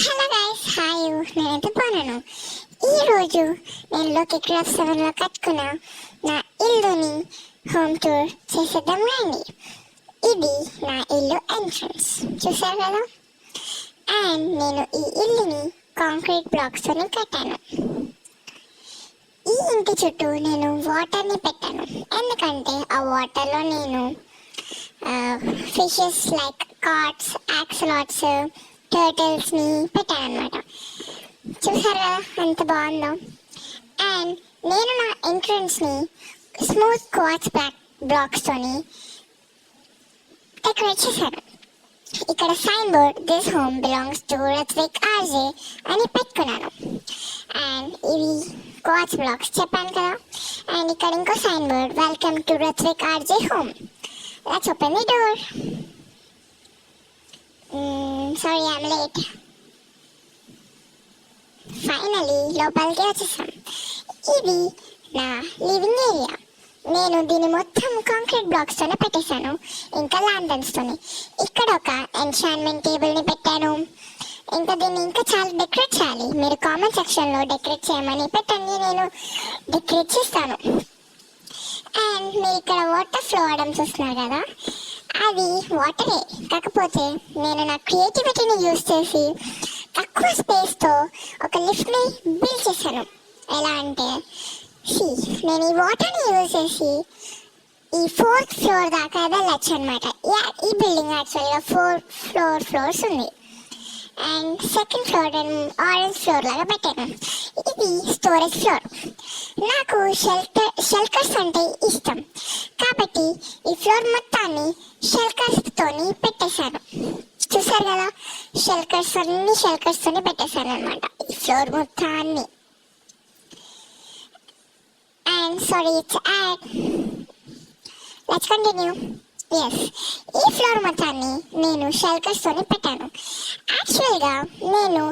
Hello guys, hi. నేనైతే బాగున్నాను. ఈరోజు నేను లోకి క్రాఫ్ట్ 7లో కట్టుకున్న నా ఇల్లుని హోమ్ టూర్ చేసేద్దాం రండి. ఇది నా ఇల్లు ఎంట్రన్స్, చూసారు కదా. అండ్ నేను ఈ ఇల్లుని కాంక్రీట్ బ్లాక్స్తోని కట్టాను. ఈ ఇంటి చుట్టూ నేను వాటర్ని పెట్టాను, ఎందుకంటే ఆ వాటర్లో నేను ఫిషెస్ లైక్ కార్డ్స్, యాక్సలాట్స్, టర్టిల్స్ని పెట్టాను అనమాట. చూసారు కదా ఎంత బాగుందో. అండ్ నేను నా ఎంట్రన్స్ని స్మూత్ క్వార్ట్జ్ బ్లాక్స్తోని డెకరేట్ చేశాను. ఇక్కడ sign board this home belongs to Ruthvik RJ అని పెట్టుకున్నాను. అండ్ ఇవి క్వార్ట్జ్ బ్లాక్స్ చెప్పాను కదా. అండ్ ఇక్కడ ఇంకో sign board, welcome to Ruthvik RJ home. Let's open the door. Sorry, I'm late. Finally లోపలికి వచ్చేసాం. ఇది నా లివింగ్ ఏరియా. నేను దీన్ని మొత్తం కాంక్రీట్ బ్లాక్స్తోనే పెట్టేశాను, ఇంకా ల్యాంటర్న్స్తోని. ఇక్కడ ఒక ఎన్చాన్మెంట్ టేబుల్ని పెట్టాను. ఇంకా దీన్ని ఇంకా చాలా డెకరేట్ చేయాలి. మీరు కామెంట్ సెక్షన్లో డెకరేట్ చేయమని పెట్టండి, నేను డెకరేట్ చేస్తాను. అండ్ మీరు ఇక్కడ వాటర్ ఫ్లో అవడం చూస్తున్నారు కదా, అది వాటరే. కాకపోతే నేను నా క్రియేటివిటీని యూజ్ చేసి తక్కువ స్పేస్తో ఒక లిఫ్ట్ని బిల్డ్ చేశాను. ఎలా అంటే, నేను ఈ వాటర్ని యూజ్ చేసి ఈ 4th ఫ్లోర్ దాకా వెళ్ళచ్చు అనమాట. ఈ బిల్డింగ్ యాక్చువల్గా 4 ఫ్లోర్స్ ఉంది. అండ్ సెకండ్ ఫ్లోర్ నేను ఆరెంజ్ ఫ్లోర్ లాగా పెట్టాను. ఇది స్టోరేజ్ ఫ్లోర్. నాకు షెల్కర్స్ అంటే ఇష్టం, కాబట్టి ఈ ఫ్లోర్ మొత్తాన్ని షెల్కర్స్తోని పెట్టేశాను. చూసారు కదా, షెల్కర్స్తోని పెట్టేశాను అనమాట ఈ ఫ్లోర్ మొత్తాన్ని. And sorry, it's ad. Let's continue. Yes, ఈ ఫ్లోర్ మొత్తాన్ని నేను షెల్కర్స్తోని పెట్టాను. యాక్చువల్గా నేను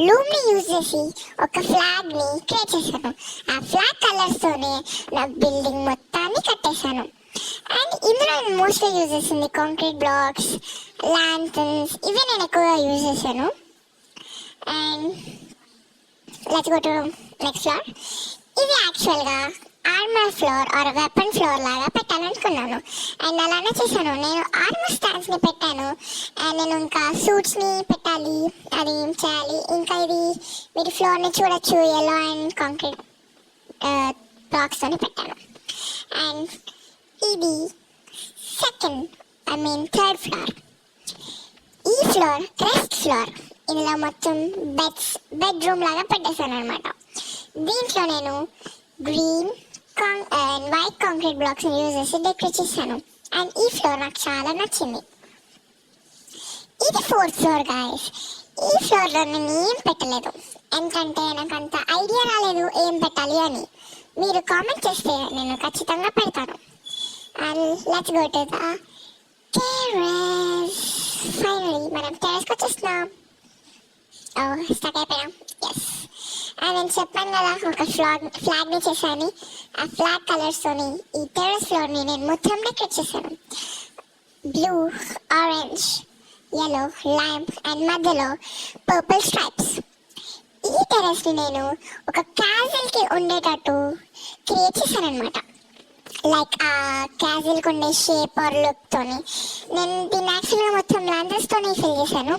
లూమ్ని యూజ్ చేసి ఒక ఫ్లాగ్ని క్రియేట్ చేశాను. ఆ ఫ్లాగ్ కలర్స్తోనే నా బిల్డింగ్ మొత్తాన్ని కట్టేశాను. అండ్ ఇందులో నేను మోస్ట్లీ యూజ్ చేసింది కాంక్రీట్ బ్లాక్స్, ల్యాంటర్న్స్, ఇవి నేను ఎక్కువగా యూజ్ చేశాను. And let's go to next floor. ఇది యాక్చువల్గా armour floor or weapon floor లాగా పెట్టాలనుకున్నాను. అండ్ అలానే చేశాను. నేను ఆర్మర్ స్టాండ్స్ని పెట్టాను. అండ్ నేను ఇంకా సూట్స్ని పెట్టాలి, అది ఏం చేయాలి. ఇంకా ఇది మీరు ఫ్లోర్ని చూడొచ్చు, ఎల్లో అండ్ కాంక్రీట్ బ్లాక్స్తోని పెట్టాను. అండ్ ఇది థర్డ్ ఫ్లోర్. ఈ ఫ్లోర్ రెస్ట్ ఫ్లోర్. ఇందులో మొత్తం బెడ్రూమ్ లాగా పెట్టేశాను అనమాట. దీంట్లో నేను గ్రీన్ అండ్ వైట్ కాంక్రీట్ బ్లాక్స్ని యూజ్ చేసి డెకరేట్ చేశాను. అండ్ ఈ ఫ్లోర్ నాకు చాలా నచ్చింది. ఇది 4th ఫ్లోర్ గాయస్. ఈ ఫ్లోర్లో నేను ఏం పెట్టలేదు, ఎందుకంటే నాకు అంత ఐడియా రాలేదు ఏం పెట్టాలి అని. మీరు కామెంట్ చేస్తే నేను ఖచ్చితంగా పెడతాను. And let's go to the terrace. Finally మనం టెర్రస్కి వచ్చేస్తున్నాం. స్టక్ అయిపోయాం. ఎస్, నేను చెప్పాను కదా ఒక ఫ్లాగ్ని చేశాను. ఆ ఫ్లాగ్ కలర్స్తోని ఈ టెర్రస్ ఫ్లోర్ని నేను మొత్తం డెకరేట్ చేశాను. Blue, orange, yellow, lime and మధ్యలో పర్పుల్ స్ట్రైప్స్. ఈ టెర్రస్ని నేను ఒక క్యాజువల్కి ఉండేటట్టు క్రియేట్ చేశాను అనమాట. లైక్ ఆ క్యాజువల్కి ఉండే షేప్ ఆర్ లుక్తోని నేను దీన్ని యాక్చువల్గా మొత్తం ల్యాంటర్స్తోని ఫిల్ చేశాను.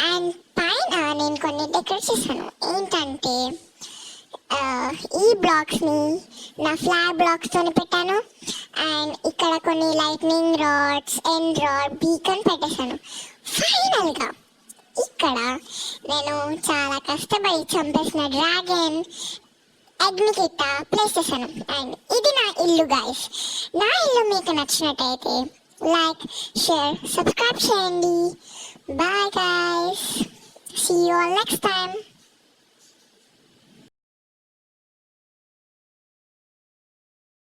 అండ్ పైన నేను కొన్ని డెకరేట్ చేశాను. ఏంటంటే ఈ బ్లాక్స్ని నా ఫ్లాగ్ బ్లాక్స్తోని పెట్టాను. అండ్ ఇక్కడ కొన్ని lightning rods, end rod, beacon పెట్టేశాను. ఫైనల్గా ఇక్కడ నేను చాలా కష్టపడి చంపేసిన డ్రాగన్ ఎగ్ని గిట్ట ప్లేస్ చేశాను. అండ్ ఇది నా ఇల్లు గైస్. నా ఇల్లు మీకు నచ్చినట్టయితే లైక్, షేర్, సబ్స్క్రైబ్ చేయండి. Bye guys, see you all next time.